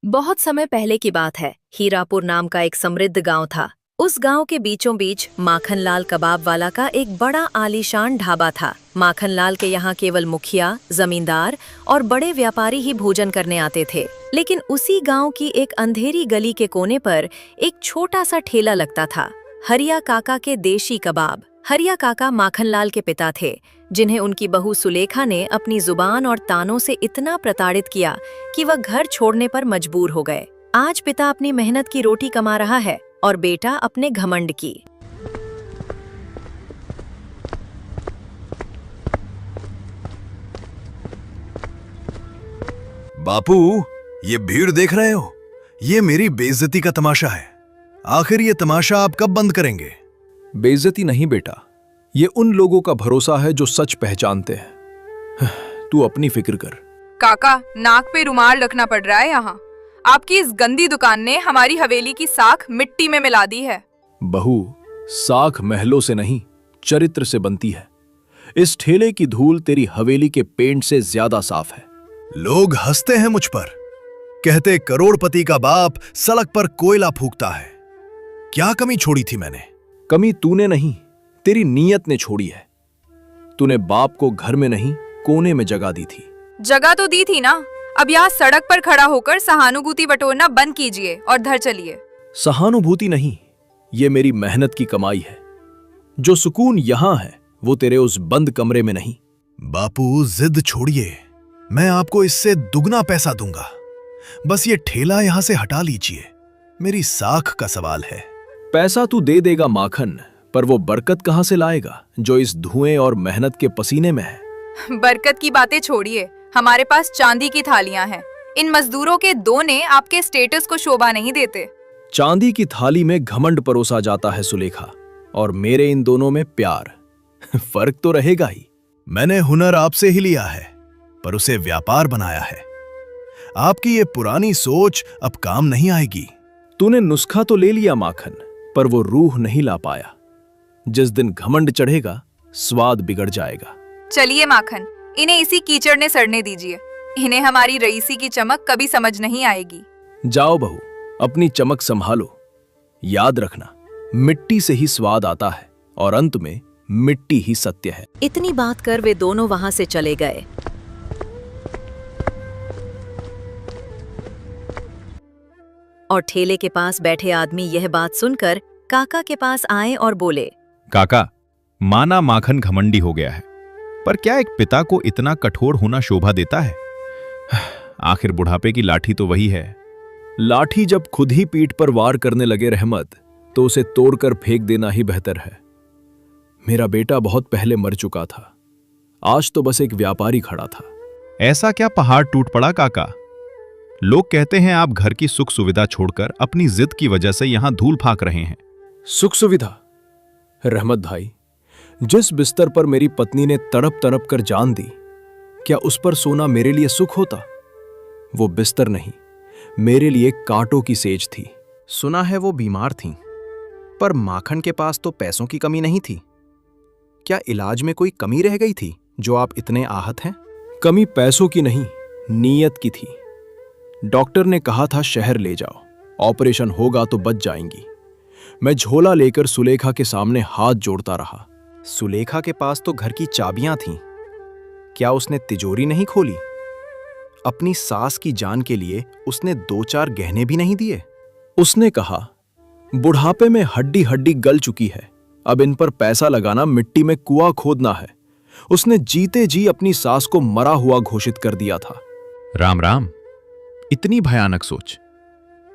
बहुत समय पहले की बात है। हीरापुर नाम का एक समृद्ध गांव था। उस गांव के बीचों बीच माखनलाल कबाब वाला का एक बड़ा आलीशान ढाबा था। माखनलाल के यहाँ केवल मुखिया, जमींदार और बड़े व्यापारी ही भोजन करने आते थे। लेकिन उसी गांव की एक अंधेरी गली के कोने पर एक छोटा सा ठेला लगता था, हरिया काका के देशी कबाब। हरिया काका माखनलाल के पिता थे, जिन्हें उनकी बहू सुलेखा ने अपनी जुबान और तानों से इतना प्रताड़ित किया कि वह घर छोड़ने पर मजबूर हो गए। आज पिता अपनी मेहनत की रोटी कमा रहा है और बेटा अपने घमंड की। बापू, ये भीड़ देख रहे हो? ये मेरी बेइज्जती का तमाशा है। आखिर ये तमाशा आप कब बंद करेंगे? बेइज्जती नहीं बेटा, ये उन लोगों का भरोसा है जो सच पहचानते हैं। तू अपनी फिक्र कर। काका, नाक पे रुमाल रखना पड़ रहा है यहाँ। आपकी इस गंदी दुकान ने हमारी हवेली की साख मिट्टी में मिला दी है। बहू, साख महलों से नहीं, चरित्र से बनती है। इस ठेले की धूल तेरी हवेली के पेंट से ज्यादा साफ है। लोग हंसते हैं मुझ पर, कहते करोड़पति का बाप सड़क पर कोयला फूंकता है। क्या कमी छोड़ी थी मैंने? कमी तूने नहीं, तेरी नीयत ने छोड़ी है। तूने बाप को घर में नहीं, कोने में जगह दी थी। जगह तो दी थी ना। अब यहाँ सड़क पर खड़ा होकर सहानुभूति बटोरना बंद कीजिए और घर चलिए। सहानुभूति नहीं, ये मेरी मेहनत की कमाई है। जो सुकून यहां है वो तेरे उस बंद कमरे में नहीं। बापू, जिद छोड़िए, मैं आपको इससे दुगना पैसा दूंगा। बस ये ठेला यहां से हटा लीजिए। मेरी साख का सवाल है। पैसा तू दे देगा माखन, पर वो बरकत कहां से लाएगा जो इस धुएं और मेहनत के पसीने में है? बरकत की बातें छोड़िए, हमारे पास चांदी की थालियां हैं। इन मजदूरों के दोने आपके स्टेटस को शोभा नहीं देते। चांदी की थाली में घमंड परोसा जाता है सुलेखा, और मेरे इन दोनों में प्यार। फर्क तो रहेगा ही। मैंने हुनर आपसे ही लिया है, पर उसे व्यापार बनाया है। आपकी ये पुरानी सोच अब काम नहीं आएगी। तूने नुस्खा तो ले लिया माखन, पर वो रूह नहीं ला पाया। जिस दिन घमंड चढ़ेगा, स्वाद बिगड़ जाएगा। चलिए माखन, इन्हें इसी कीचड़ ने सड़ने दीजिए। इन्हें हमारी रईसी की चमक कभी समझ नहीं आएगी। जाओ बहू, अपनी चमक संभालो। याद रखना, मिट्टी से ही स्वाद आता है और अंत में मिट्टी ही सत्य है। इतनी बात कर वे दोनों वहां से चले गए। और ठेले के पास बैठे आदमी यह बात सुनकर काका के पास आए और बोले, काका, माना माखन घमंडी हो गया है, पर क्या एक पिता को इतना कठोर होना शोभा देता है? आखिर बुढ़ापे की लाठी तो वही है। लाठी जब खुद ही पीठ पर वार करने लगे रहमत, तो उसे तोड़कर फेंक देना ही बेहतर है। मेरा बेटा बहुत पहले मर चुका था, आज तो बस एक व्यापारी खड़ा था। ऐसा क्या पहाड़ टूट पड़ा काका? लोग कहते हैं आप घर की सुख सुविधा छोड़कर अपनी जिद की वजह से यहां धूल फाक रहे हैं। सुख सुविधा? रहमत भाई, जिस बिस्तर पर मेरी पत्नी ने तड़प तड़प कर जान दी, क्या उस पर सोना मेरे लिए सुख होता? वो बिस्तर नहीं, मेरे लिए कांटों की सेज थी। सुना है वो बीमार थीं, पर माखन के पास तो पैसों की कमी नहीं थी। क्या इलाज में कोई कमी रह गई थी जो आप इतने आहत हैं? कमी पैसों की नहीं, नीयत की थी। डॉक्टर ने कहा था शहर ले जाओ, ऑपरेशन होगा तो बच जाएंगी। मैं झोला लेकर सुलेखा के सामने हाथ जोड़ता रहा। सुलेखा के पास तो घर की चाबियां थीं, क्या उसने तिजोरी नहीं खोली? अपनी सास की जान के लिए उसने 2-4 गहने भी नहीं दिए? उसने कहा, बुढ़ापे में हड्डी हड्डी गल चुकी है, अब इन पर पैसा लगाना मिट्टी में कुआं खोदना है। उसने जीते जी अपनी सास को मरा हुआ घोषित कर दिया था। राम राम, इतनी भयानक सोच।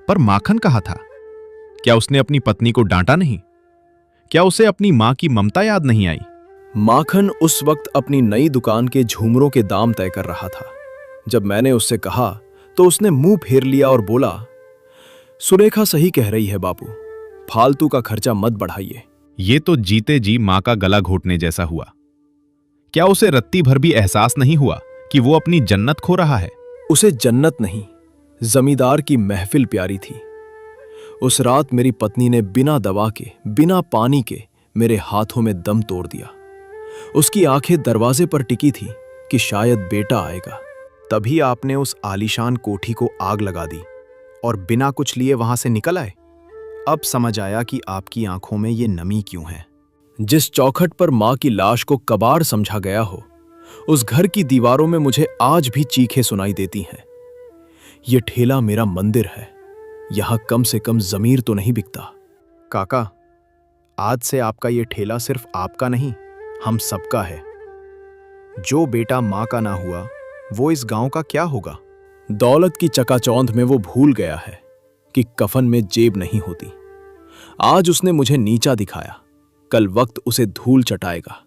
पर माखन कहा था? क्या उसने अपनी पत्नी को डांटा नहीं? क्या उसे अपनी मां की ममता याद नहीं आई? माखन उस वक्त अपनी नई दुकान के झूमरों के दाम तय कर रहा था। जब मैंने उससे कहा तो उसने मुंह फेर लिया और बोला, सुलेखा सही कह रही है बापू, फालतू का खर्चा मत बढ़ाइए। ये तो जीते जी मां का गला घोटने जैसा हुआ। क्या उसे रत्ती भर भी एहसास नहीं हुआ कि वो अपनी जन्नत खो रहा है? उसे जन्नत नहीं, जमींदार की महफिल प्यारी थी। उस रात मेरी पत्नी ने बिना दवा के, बिना पानी के मेरे हाथों में दम तोड़ दिया। उसकी आंखें दरवाजे पर टिकी थी कि शायद बेटा आएगा। तभी आपने उस आलीशान कोठी को आग लगा दी। और बिना कुछ लिए वहां से निकल आए। अब समझ आया कि आपकी आंखों में ये नमी क्यों है। जिस चौखट पर मां की लाश को कबाड़ समझा गया हो, उस घर की दीवारों में मुझे आज भी चीखें सुनाई देती हैं। ये ठेला मेरा मंदिर है, यहां कम से कम जमीर तो नहीं बिकता। काका, आज से आपका ये ठेला सिर्फ आपका नहीं, हम सबका है। जो बेटा मां का ना हुआ, वो इस गांव का क्या होगा? दौलत की चकाचौंध में वो भूल गया है कि कफन में जेब नहीं होती। आज उसने मुझे नीचा दिखाया, कल वक्त उसे धूल चटाएगा।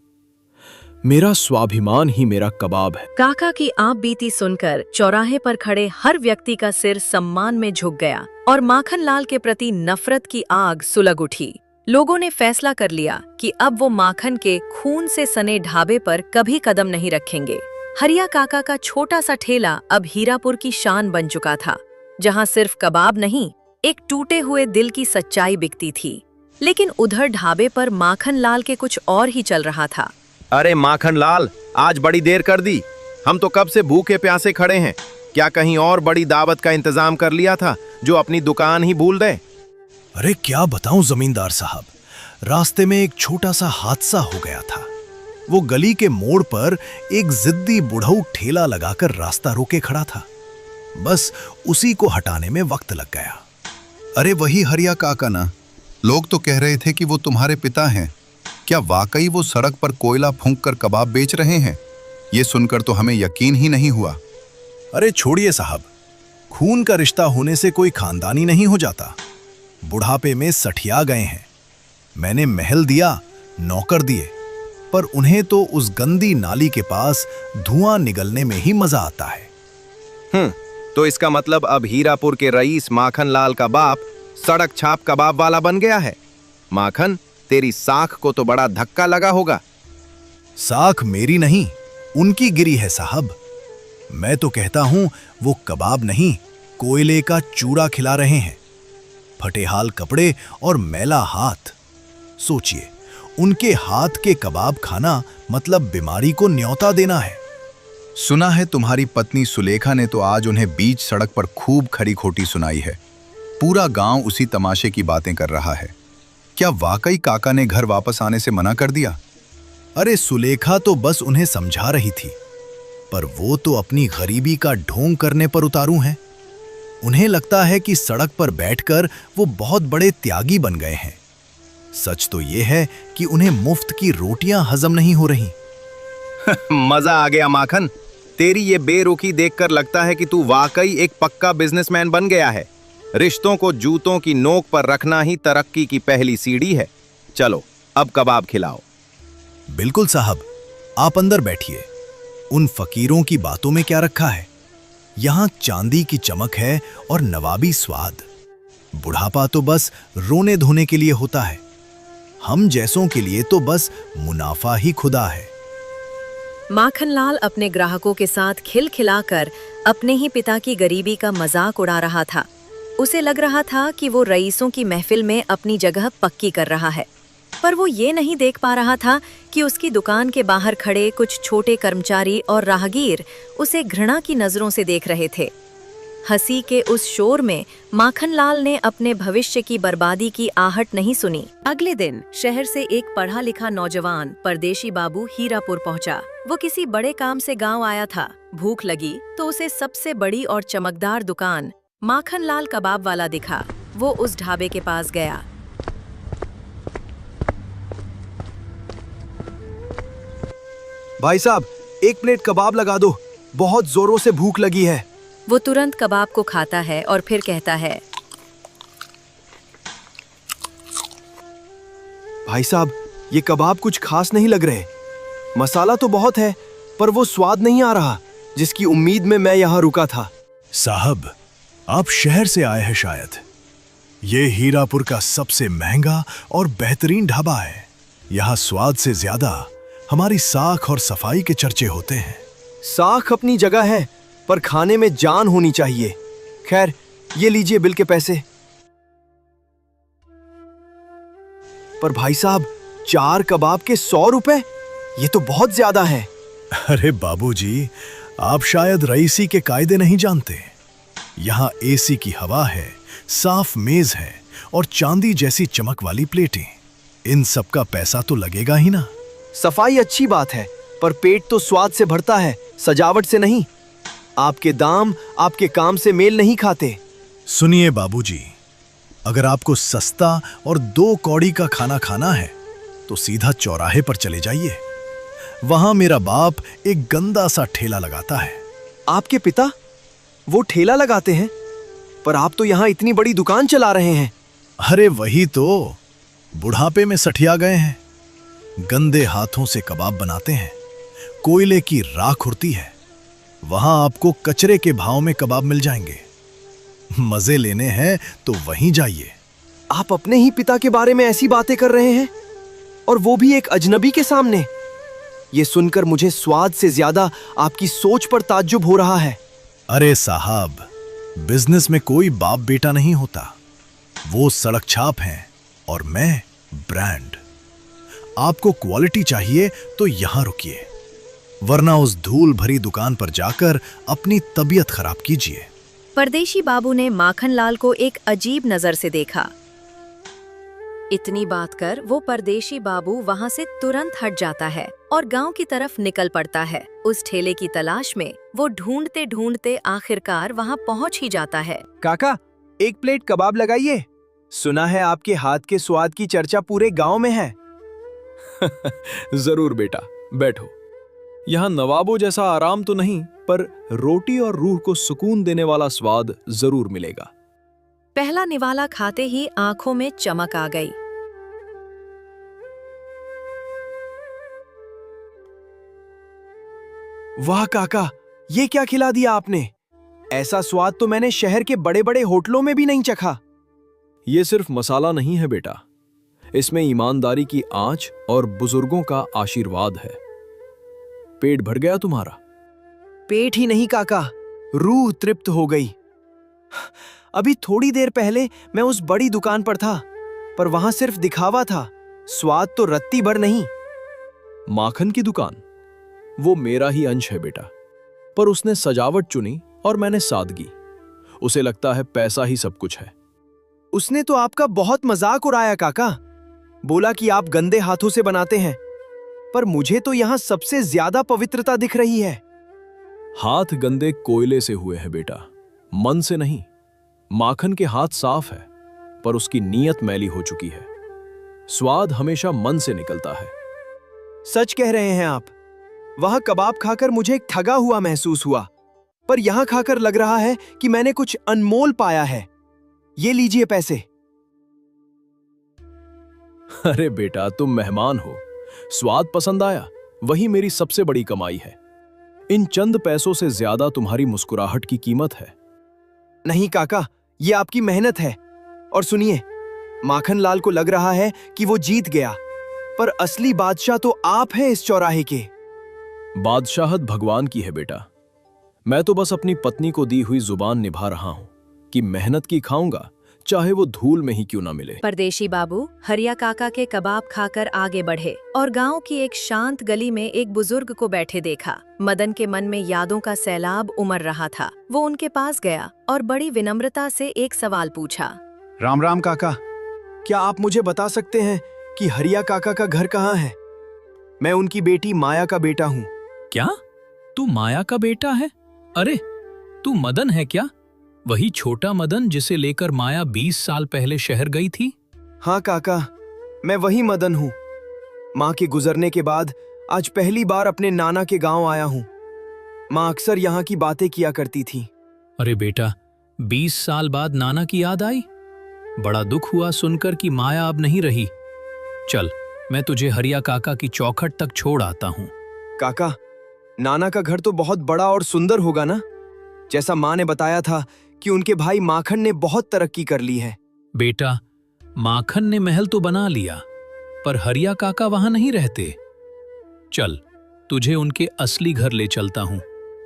मेरा स्वाभिमान ही मेरा कबाब है। काका की आप बीती सुनकर चौराहे पर खड़े हर व्यक्ति का सिर सम्मान में झुक गया और माखनलाल के प्रति नफरत की आग सुलग उठी। लोगों ने फैसला कर लिया कि अब वो माखन के खून से सने ढाबे पर कभी कदम नहीं रखेंगे। हरिया काका का छोटा सा ठेला अब हीरापुर की शान बन चुका था, जहां सिर्फ कबाब नहीं, एक टूटे हुए दिल की सच्चाई बिकती थी। लेकिन उधर ढाबे पर माखनलाल के कुछ और ही चल रहा था। अरे माखनलाल, आज बड़ी देर कर दी। हम तो कब से भूखे प्यासे खड़े हैं। क्या कहीं और बड़ी दावत का इंतजाम कर लिया था जो अपनी दुकान ही भूल दे? अरे क्या बताऊं जमींदार साहब, रास्ते में एक छोटा सा हादसा हो गया था। वो गली के मोड़ पर एक जिद्दी बुढ़ऊ ठेला लगाकर रास्ता रोके खड़ा था। बस उसी को हटाने में वक्त लग गया। अरे वही हरिया काका ना, लोग तो कह रहे थे कि वो तुम्हारे पिता हैं। क्या वाकई वो सड़क पर कोयला फूंक कर कबाब बेच रहे हैं? ये सुनकर तो हमें यकीन ही नहीं हुआ। अरे छोड़िए साहब, खून का रिश्ता होने से कोई खानदानी नहीं हो जाता। बुढ़ापे में सठिया गए हैं। मैंने महल दिया, नौकर दिए, पर उन्हें तो उस गंदी नाली के पास धुआं निगलने में ही मजा आता है। तो इसका मतलब अब हीरापुर के रईस माखनलाल का बाप सड़क छाप कबाब वाला बन गया है। माखन, तेरी साख को तो बड़ा धक्का लगा होगा। साख मेरी नहीं, उनकी गिरी है साहब। मैं तो कहता हूं वो कबाब नहीं, कोयले का चूड़ा खिला रहे हैं। फटेहाल कपड़े और मैला हाथ। सोचिए, उनके हाथ के कबाब खाना मतलब बीमारी को न्योता देना है। सुना है तुम्हारी पत्नी सुलेखा ने तो आज उन्हें बीच सड़क पर खूब खरी खोटी सुनाई है। पूरा गांव उसी तमाशे की बातें कर रहा है। क्या वाकई काका ने घर वापस आने से मना कर दिया? अरे सुलेखा तो बस उन्हें समझा रही थी, पर वो तो अपनी गरीबी का ढोंग करने पर उतारू हैं। उन्हें लगता है कि सड़क पर बैठकर वो बहुत बड़े त्यागी बन गए हैं। सच तो ये है कि उन्हें मुफ्त की रोटियां हजम नहीं हो रही। मजा आ गया माखन, तेरी ये बेरुखी देखकर लगता है कि तू वाकई एक पक्का बिजनेसमैन बन गया है। रिश्तों को जूतों की नोक पर रखना ही तरक्की की पहली सीढ़ी है। चलो अब कबाब खिलाओ। बिल्कुल साहब, आप अंदर बैठिए। उन फकीरों की बातों में क्या रखा है? यहां चांदी की चमक है और नवाबी स्वाद। बुढ़ापा तो बस रोने धोने के लिए होता है। हम जैसों के लिए तो बस मुनाफा ही खुदा है। माखनलाल अपने ग्राहकों के साथ खिलखिलाकर अपने ही पिता की गरीबी का मजाक उड़ा रहा था। उसे लग रहा था कि वो रईसों की महफिल में अपनी जगह पक्की कर रहा है, पर वो ये नहीं देख पा रहा था कि उसकी दुकान के बाहर खड़े कुछ छोटे कर्मचारी और राहगीर उसे घृणा की नजरों से देख रहे थे। हंसी के उस शोर में माखनलाल ने अपने भविष्य की बर्बादी की आहट नहीं सुनी। अगले दिन शहर से एक पढ़ा लिखा नौजवान परदेशी बाबू हीरापुर पहुंचा। वो किसी बड़े काम से गांव आया था। भूख लगी तो उसे सबसे बड़ी और चमकदार दुकान माखनलाल कबाब वाला दिखा। वो उस ढाबे के पास गया। भाई साहब, एक प्लेट कबाब लगा दो, बहुत जोरों से भूख लगी है। वो तुरंत कबाब को खाता है और फिर कहता है, भाई साहब, ये कबाब कुछ खास नहीं लग रहे। मसाला तो बहुत है, पर वो स्वाद नहीं आ रहा जिसकी उम्मीद में मैं यहाँ रुका था। साहब, आप शहर से आए हैं शायद। ये हीरापुर का सबसे महंगा और बेहतरीन ढाबा है। यहाँ स्वाद से ज्यादा हमारी साख और सफाई के चर्चे होते हैं। साख अपनी जगह है, पर खाने में जान होनी चाहिए। खैर, ये लीजिए बिल के पैसे। पर भाई साहब, 4 कबाब के 100 रुपए, ये तो बहुत ज्यादा है। अरे बाबूजी, आप शायद रईसी के कायदे नहीं जानते। यहाँ एसी की हवा है, साफ मेज है और चांदी जैसी चमक वाली प्लेटें। इन सब का पैसा तो लगेगा ही ना। सफाई अच्छी बात है, पर पेट तो स्वाद से भरता है, सजावट से नहीं। आपके दाम आपके काम से मेल नहीं खाते। सुनिए बाबूजी, अगर आपको सस्ता और 2 कौड़ी का खाना खाना है तो सीधा चौराहे पर चले जाइए। वहां मेरा बाप एक गंदा सा ठेला लगाता है। आपके पिता वो ठेला लगाते हैं? पर आप तो यहाँ इतनी बड़ी दुकान चला रहे हैं। अरे वही तो, बुढ़ापे में सठिया गए हैं। गंदे हाथों से कबाब बनाते हैं, कोयले की राख उड़ती है। वहां आपको कचरे के भाव में कबाब मिल जाएंगे। मजे लेने हैं तो वहीं जाइए। आप अपने ही पिता के बारे में ऐसी बातें कर रहे हैं, और वो भी एक अजनबी के सामने। ये सुनकर मुझे स्वाद से ज्यादा आपकी सोच पर ताज्जुब हो रहा है। अरे साहब, बिजनेस में कोई बाप बेटा नहीं होता। वो सड़क छाप हैं और मैं ब्रांड। आपको क्वालिटी चाहिए तो यहां रुकिए, वरना उस धूल भरी दुकान पर जाकर अपनी तबीयत खराब कीजिए। परदेशी बाबू ने माखनलाल को एक अजीब नजर से देखा। इतनी बात कर वो परदेशी बाबू वहां से तुरंत हट जाता है और गांव की तरफ निकल पड़ता है। उस ठेले की तलाश में वो ढूंढते ढूंढते आखिरकार वहां पहुंच ही जाता है। काका, एक प्लेट कबाब लगाइए। सुना है आपके हाथ के स्वाद की चर्चा पूरे गांव में है। जरूर बेटा, बैठो। यहाँ नवाबों जैसा आराम तो नहीं, पर रोटी और रूह को सुकून देने वाला स्वाद जरूर मिलेगा। पहला निवाला खाते ही आंखों में चमक आ गई। वाह काका, ये क्या खिला दिया आपने? ऐसा स्वाद तो मैंने शहर के बड़े बड़े होटलों में भी नहीं चखा। ये सिर्फ मसाला नहीं है बेटा, इसमें ईमानदारी की आंच और बुजुर्गों का आशीर्वाद है। पेट भर गया तुम्हारा? पेट ही नहीं काका, रूह तृप्त हो गई। अभी थोड़ी देर पहले मैं उस बड़ी दुकान पर था, पर वहां सिर्फ दिखावा था, स्वाद तो रत्ती भर नहीं। माखन की दुकान वो मेरा ही अंश है बेटा, पर उसने सजावट चुनी और मैंने सादगी। उसे लगता है पैसा ही सब कुछ है। उसने तो आपका बहुत मजाक उड़ाया काका। बोला कि आप गंदे हाथों से बनाते हैं, पर मुझे तो यहां सबसे ज्यादा पवित्रता दिख रही है। हाथ गंदे कोयले से हुए हैं बेटा, मन से नहीं। माखन के हाथ साफ है, पर उसकी नीयत मैली हो चुकी है। स्वाद हमेशा मन से निकलता है। सच कह रहे हैं आप। वहां कबाब खाकर मुझे एक ठगा हुआ महसूस हुआ, पर यहां खाकर लग रहा है कि मैंने कुछ अनमोल पाया है। ये लीजिए पैसे। अरे बेटा, तुम मेहमान हो, स्वाद पसंद आया, वही मेरी सबसे बड़ी कमाई है। इन चंद पैसों से ज्यादा तुम्हारी मुस्कुराहट की कीमत है। नहीं काका, ये आपकी मेहनत है। और सुनिए, माखनलाल को लग रहा है कि वो जीत गया, पर असली बादशाह तो आप हैं इस चौराहे के। बादशाहत भगवान की है बेटा। मैं तो बस अपनी पत्नी को दी हुई जुबान निभा रहा हूं कि मेहनत की खाऊंगा, चाहे वो धूल में ही क्यों ना मिले। परदेशी बाबू हरिया काका के कबाब खाकर आगे बढ़े और गांव की एक शांत गली में एक बुजुर्ग को बैठे देखा। मदन के मन में यादों का सैलाब उमड़ रहा था। वो उनके पास गया और बड़ी विनम्रता से एक सवाल पूछा। राम राम काका, क्या आप मुझे बता सकते हैं कि हरिया काका का घर कहाँ है? मैं उनकी बेटी माया का बेटा हूँ। क्या तू माया का बेटा है? अरे तू मदन है क्या? वही छोटा मदन जिसे लेकर माया 20 साल पहले शहर गई थी? हाँ काका, मैं वही मदन हूँ। माँ के गुजरने के बाद आज पहली बार अपने नाना के गांव आया हूँ। माँ अक्सर यहाँ की बातें किया करती थी। अरे बेटा, 20 साल बाद नाना की याद आई? बड़ा दुख हुआ सुनकर कि माया अब नहीं रही। चल, मैं तुझे हरिया काका की चौखट तक छोड़ आता हूँ। काका, नाना का घर तो बहुत बड़ा और सुंदर होगा ना? जैसा माँ ने बताया था कि उनके भाई माखन ने बहुत तरक्की कर ली है। बेटा, माखन ने महल तो बना लिया, पर हरिया काका वहां नहीं रहते। चल, तुझे उनके असली घर ले चलता हूं,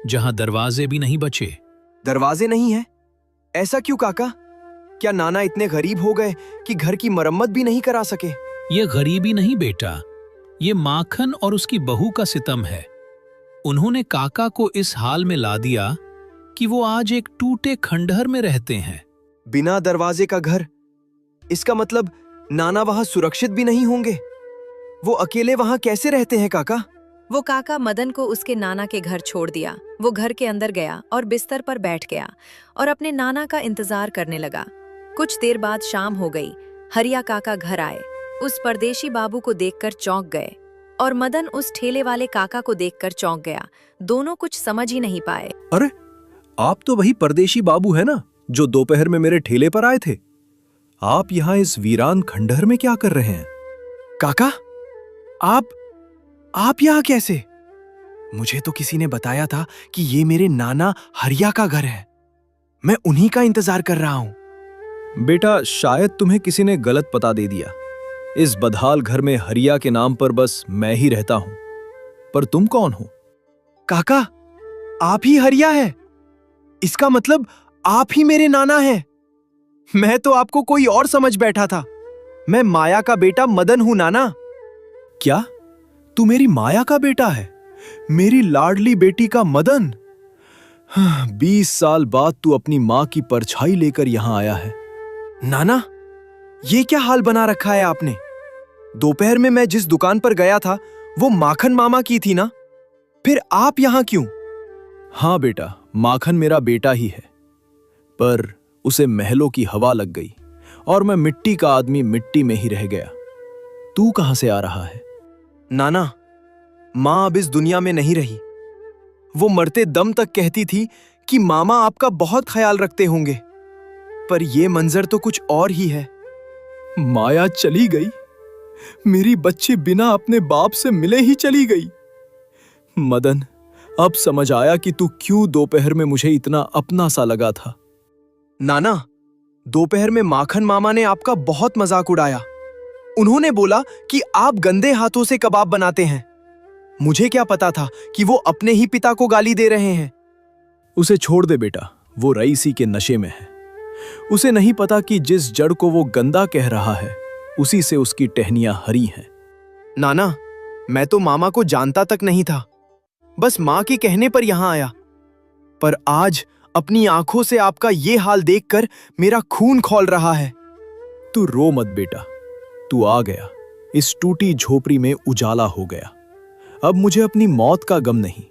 जहां दरवाजे भी नहीं बचे। दरवाजे नहीं है? ऐसा क्यों काका? क्या नाना इतने गरीब हो गए कि घर की मरम्मत भी नहीं करा सके? ये गरीबी नहीं बेटा, ये माखन और उसकी बहू का सितम है। उन्होंने काका को इस हाल में ला दिया कि वो आज एक टूटे खंडहर में रहते हैं। बिना दरवाजे का घर, इसका मतलब नाना वहां सुरक्षित भी नहीं होंगे। वो अकेले वहां कैसे रहते हैं काका? वो काका मदन को उसके नाना के घर छोड़ दिया। वो घर के अंदर गया और बिस्तर पर बैठ गया और अपने नाना का इंतजार करने लगा। कुछ देर बाद शाम हो गई। हरिया काका घर आए। उस परदेशी बाबू को देखकर चौंक गए और मदन उस ठेले वाले काका को देखकर चौंक गया। दोनों कुछ समझ ही नहीं पाए। अरे, आप तो वही परदेशी बाबू है ना जो दोपहर में मेरे ठेले पर आए थे। आप यहाँ इस वीरान खंडहर में क्या कर रहे हैं? काका, आप यहाँ कैसे? मुझे तो किसी ने बताया था कि ये मेरे नाना हरिया का घर है। मैं उन्हीं का इंतजार कर रहा हूं। बेटा, शायद तुम्हें किसी ने गलत पता दे दिया। इस बदहाल घर में हरिया के नाम पर बस मैं ही रहता हूं। पर तुम कौन हो? काका, आप ही हरिया है। इसका मतलब आप ही मेरे नाना हैं। मैं तो आपको कोई और समझ बैठा था। मैं माया का बेटा मदन हूं नाना। क्या तू मेरी माया का बेटा है? मेरी लाडली बेटी का मदन? 20 साल बाद तू अपनी मां की परछाई लेकर यहां आया है। नाना, ये क्या हाल बना रखा है आपने? दोपहर में मैं जिस दुकान पर गया था वो माखन मामा की थी ना? फिर आप यहां क्यों? हाँ बेटा, माखन मेरा बेटा ही है, पर उसे महलों की हवा लग गई और मैं मिट्टी का आदमी मिट्टी में ही रह गया। तू कहां से आ रहा है? नाना, मां अब इस दुनिया में नहीं रही। वो मरते दम तक कहती थी कि मामा आपका बहुत ख्याल रखते होंगे, पर ये मंजर तो कुछ और ही है। माया चली गई। मेरी बच्ची बिना अपने बाप से मिले ही चली गई। मदन, अब समझ आया कि तू क्यों दोपहर में मुझे इतना अपना सा लगा था। नाना, दोपहर में माखन मामा ने आपका बहुत मजाक उड़ाया। उन्होंने बोला कि आप गंदे हाथों से कबाब बनाते हैं। मुझे क्या पता था कि वो अपने ही पिता को गाली दे रहे हैं। उसे छोड़ दे बेटा, वो रईसी के नशे में है। उसे नहीं पता कि जिस जड़ को वो गंदा कह रहा है उसी से उसकी टहनियां हरी हैं। नाना, मैं तो मामा को जानता तक नहीं था। बस मां के कहने पर यहां आया। पर आज अपनी आंखों से आपका ये हाल देखकर मेरा खून खौल रहा है। तू रो मत बेटा, तू आ गया। इस टूटी झोपड़ी में उजाला हो गया। अब मुझे अपनी मौत का गम नहीं,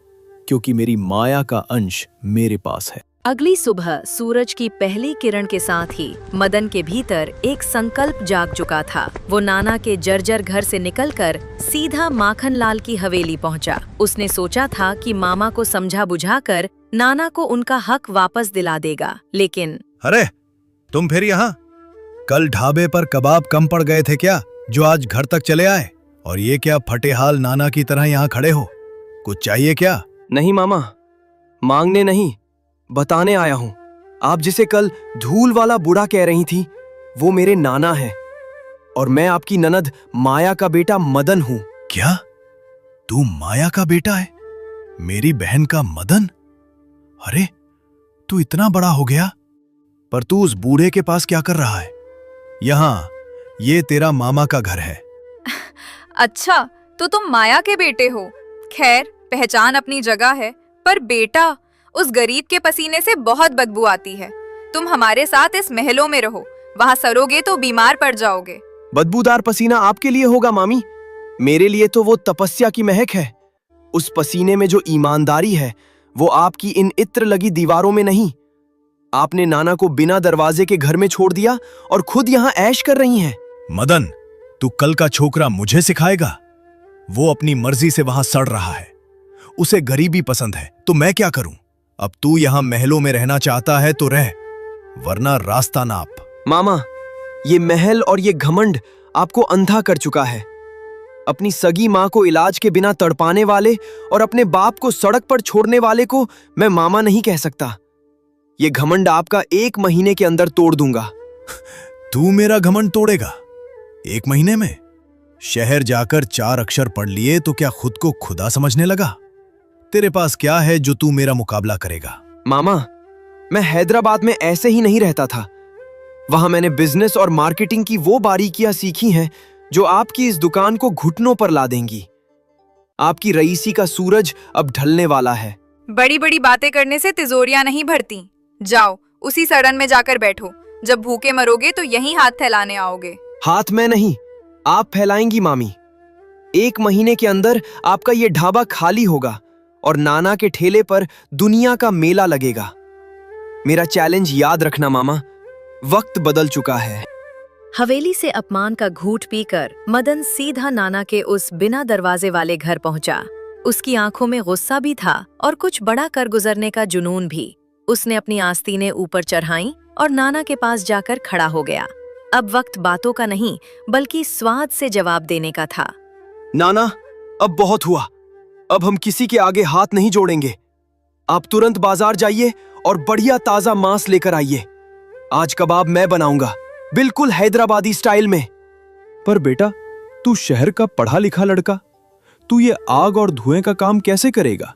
क्योंकि मेरी माया का अंश मेरे पास है। अगली सुबह सूरज की पहली किरण के साथ ही मदन के भीतर एक संकल्प जाग चुका था। वो नाना के जर्जर घर से निकलकर सीधा माखन लाल की हवेली पहुंचा। उसने सोचा था कि मामा को समझा बुझाकर नाना को उनका हक वापस दिला देगा, लेकिन अरे, तुम फिर यहाँ? कल ढाबे पर कबाब कम पड़ गए थे क्या, जो आज घर तक चले आए? और ये क्या फटेहाल नाना की तरह यहाँ खड़े हो? कुछ चाहिए क्या? नहीं मामा, मांगने नहीं, बताने आया हूं। आप जिसे कल धूल वाला बूढ़ा कह रही थी, वो मेरे नाना है और मैं आपकी ननद माया का बेटा मदन हूं। क्या तू माया का बेटा है? मेरी बहन का मदन? अरे, तू इतना बड़ा हो गया, पर तू उस बूढ़े के पास क्या कर रहा है? यहाँ ये तेरा मामा का घर है। अच्छा, तो तुम माया के बेटे हो। खैर, पहचान अपनी जगह है, पर बेटा, उस गरीब के पसीने से बहुत बदबू आती है। तुम हमारे साथ इस महलों में रहो, वहां सरोगे तो बीमार पड़ जाओगे। बदबूदार पसीना आपके लिए होगा मामी, मेरे लिए तो वो तपस्या की महक है। उस पसीने में जो ईमानदारी है वो आपकी इन इत्र लगी दीवारों में नहीं। आपने नाना को बिना दरवाजे के घर में छोड़ दिया और खुद यहाँ ऐश कर रही हैं। मदन, तू कल का छोकरा मुझे सिखाएगा? वो अपनी मर्जी से वहां सड़ रहा है। उसे गरीबी पसंद है तो मैं क्या करूं? अब तू यहां महलों में रहना चाहता है तो रह, वरना रास्ता नाप। मामा, ये महल और ये घमंड आपको अंधा कर चुका है। अपनी सगी माँ को इलाज के बिना तड़पाने वाले और अपने बाप को सड़क पर छोड़ने वाले को मैं मामा नहीं कह सकता। ये घमंड आपका 1 महीने के अंदर तोड़ दूंगा। तू मेरा घमंड तोड़ेगा 1 महीने में? शहर जाकर 4 अक्षर पढ़ लिए तो क्या खुद को खुदा समझने लगा? तेरे पास क्या है जो तू मेरा मुकाबला करेगा? मामा, मैं हैदराबाद में ऐसे ही नहीं रहता था। वहां मैंने बिजनेस और मार्केटिंग की वो बारीकियां सीखी हैं जो आपकी इस दुकान को घुटनों पर ला देंगी। आपकी रईसी का सूरज अब ढलने वाला है। बड़ी बड़ी बातें करने से तिजोरियां नहीं भरती। जाओ उसी सड़न में जाकर बैठो। जब भूखे मरोगे तो यहीं हाथ फैलाने आओगे। हाथ में नहीं, आप फैलाएंगी मामी। 1 महीने के अंदर आपका ये ढाबा खाली होगा और नाना के ठेले पर दुनिया का मेला लगेगा। मेरा चैलेंज याद रखना मामा, वक्त बदल चुका है। हवेली से अपमान का घूंट पीकर मदन सीधा नाना के उस बिना दरवाजे वाले घर पहुंचा। उसकी आंखों में गुस्सा भी था और कुछ बड़ा कर गुजरने का जुनून भी। उसने अपनी आस्तीनें ऊपर चढ़ाईं और नाना के पास जाकर खड़ा हो गया। अब वक्त बातों का नहीं बल्कि स्वाद से जवाब देने का था। नाना, अब बहुत हुआ। अब हम किसी के आगे हाथ नहीं जोड़ेंगे। आप तुरंत बाजार जाइए और बढ़िया ताजा मांस लेकर आइए। आज कबाब मैं बनाऊंगा, बिल्कुल हैदराबादी स्टाइल में। पर बेटा, तू शहर का पढ़ा लिखा लड़का, तू ये आग और धुएं का काम कैसे करेगा?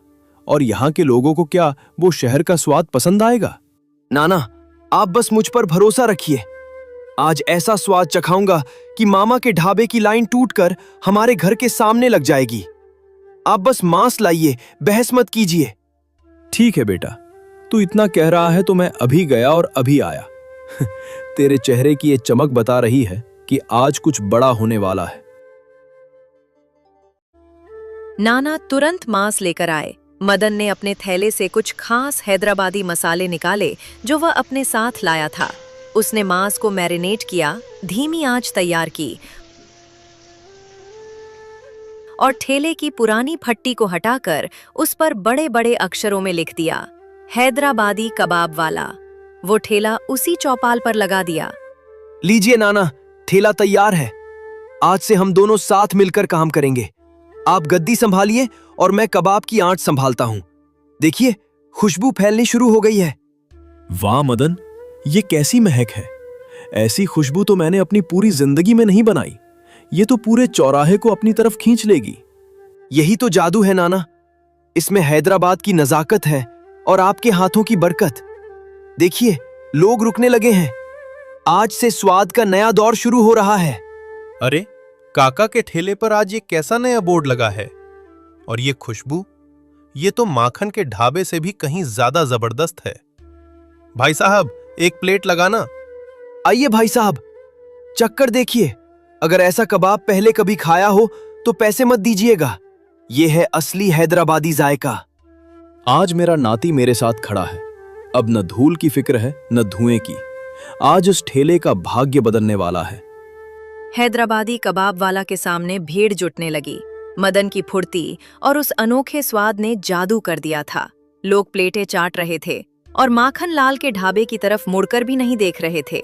और यहाँ के लोगों को क्या वो शहर का स्वाद पसंद आएगा? नाना, आप बस मुझ पर भरोसा रखिए। आज ऐसा स्वाद चखाऊंगा कि मामा के ढाबे की लाइन टूटकर हमारे घर के सामने लग जाएगी। आप बस मांस लाइए, बहस मत कीजिए। ठीक है बेटा, तू इतना कह रहा है तो मैं अभी गया और अभी आया। तेरे चेहरे की ये चमक बता रही है कि आज कुछ बड़ा होने वाला है। नाना तुरंत मांस लेकर आए। मदन ने अपने थैले से कुछ खास हैदराबादी मसाले निकाले जो वह अपने साथ लाया था। उसने मांस को मैरिनेट किया, धीमी आंच तैयार की और ठेले की पुरानी फट्टी को हटाकर उस पर बड़े बड़े अक्षरों में लिख दिया, हैदराबादी कबाब वाला। वो ठेला उसी चौपाल पर लगा दिया। लीजिए नाना, ठेला तैयार है। आज से हम दोनों साथ मिलकर काम करेंगे। आप गद्दी संभालिए और मैं कबाब की आंच संभालता हूं। देखिए, खुशबू फैलनी शुरू हो गई है। वाह मदन, ये कैसी महक है! ऐसी खुशबू तो मैंने अपनी पूरी जिंदगी में नहीं बनाई। ये तो पूरे चौराहे को अपनी तरफ खींच लेगी। यही तो जादू है नाना। इसमें हैदराबाद की नजाकत है और आपके हाथों की बरकत। देखिए, लोग रुकने लगे हैं। आज से स्वाद का नया दौर शुरू हो रहा है। अरे, काका के ठेले पर आज ये कैसा नया बोर्ड लगा है? और ये खुशबू, ये तो माखन के ढाबे से भी कहीं ज्यादा जबरदस्त है। भाई साहब, एक प्लेट लगाना। आइए भाई साहब, चक्कर देखिए। अगर ऐसा कबाब पहले कभी खाया हो तो पैसे मत दीजिएगा। ये है असली हैदराबादी जायका। आज मेरा नाती मेरे साथ खड़ा है। अब न धूल की फिक्र है न धुएं की। आज इस ठेले का भाग्य बदलने वाला है। हैदराबादी कबाब वाला के सामने भीड़ जुटने लगी। मदन की फुर्ती और उस अनोखे स्वाद ने जादू कर दिया था। लोग प्लेटें चाट रहे थे और माखन लाल के ढाबे की तरफ मुड़कर भी नहीं देख रहे थे।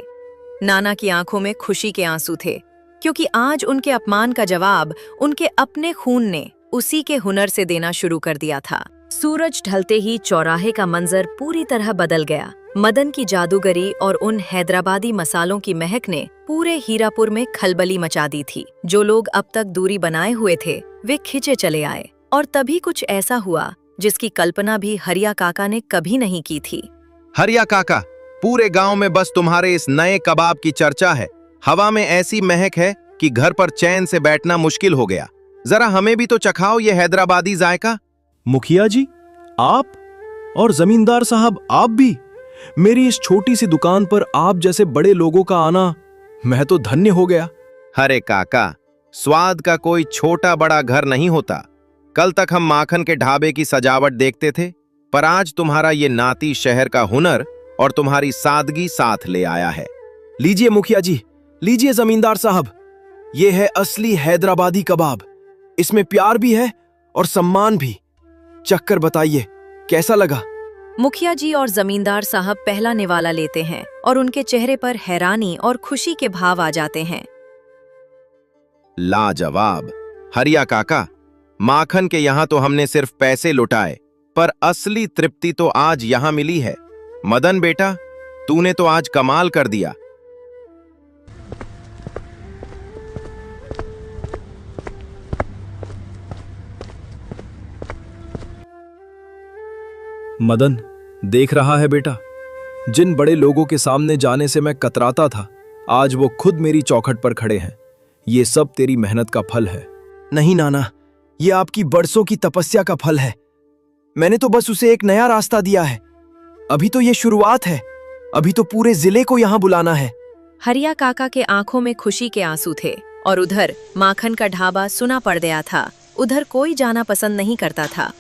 नाना की आंखों में खुशी के आंसू थे, क्योंकि आज उनके अपमान का जवाब उनके अपने खून ने उसी के हुनर से देना शुरू कर दिया था। सूरज ढलते ही चौराहे का मंजर पूरी तरह बदल गया। मदन की जादूगरी और उन हैदराबादी मसालों की महक ने पूरे हीरापुर में खलबली मचा दी थी। जो लोग अब तक दूरी बनाए हुए थे वे खिंचे चले आए और तभी कुछ ऐसा हुआ जिसकी कल्पना भी हरिया काका ने कभी नहीं की थी। हरिया काका, पूरे गांव में बस तुम्हारे इस नए कबाब की चर्चा है। हवा में ऐसी महक है कि घर पर चैन से बैठना मुश्किल हो गया। जरा हमें भी तो चखाओ ये हैदराबादी जायका। मुखिया जी, आप और जमींदार साहब, आप भी। मेरी इस छोटी सी दुकान पर आप जैसे बड़े लोगों का आना, मैं तो धन्य हो गया। अरे काका, स्वाद का कोई छोटा बड़ा घर नहीं होता। कल तक हम माखन के ढाबे की सजावट देखते थे, पर आज तुम्हारा ये नाती शहर का हुनर और तुम्हारी सादगी साथ ले आया है। लीजिए मुखिया जी, लीजिए जमींदार साहब। ये है असली हैदराबादी कबाब। इसमें प्यार भी है और सम्मान भी। चक्कर बताइए, कैसा लगा? मुखिया जी और जमींदार साहब पहला निवाला लेते हैं और उनके चेहरे पर हैरानी और खुशी के भाव आ जाते हैं। लाजवाब। हरिया काका, माखन के यहाँ तो हमने सिर्फ पैसे लुटाए, पर असली तृप्ति तो आज यहाँ मिली है। मदन बेटा, तूने तो आज कमाल कर दिया। मदन, देख रहा है बेटा, जिन बड़े लोगों के सामने जाने से मैं कतराता था, आज वो खुद मेरी चौखट पर खड़े हैं। ये सब तेरी मेहनत का फल है। नहीं नाना, ये आपकी बरसों की तपस्या का फल है। मैंने तो बस उसे एक नया रास्ता दिया है। अभी तो ये शुरुआत है। अभी तो पूरे जिले को यहाँ बुलाना है। हरिया काका के आंखों में खुशी के आंसू थे और उधर माखन का ढाबा सुना पड़ गया था। उधर कोई जाना पसंद नहीं करता था।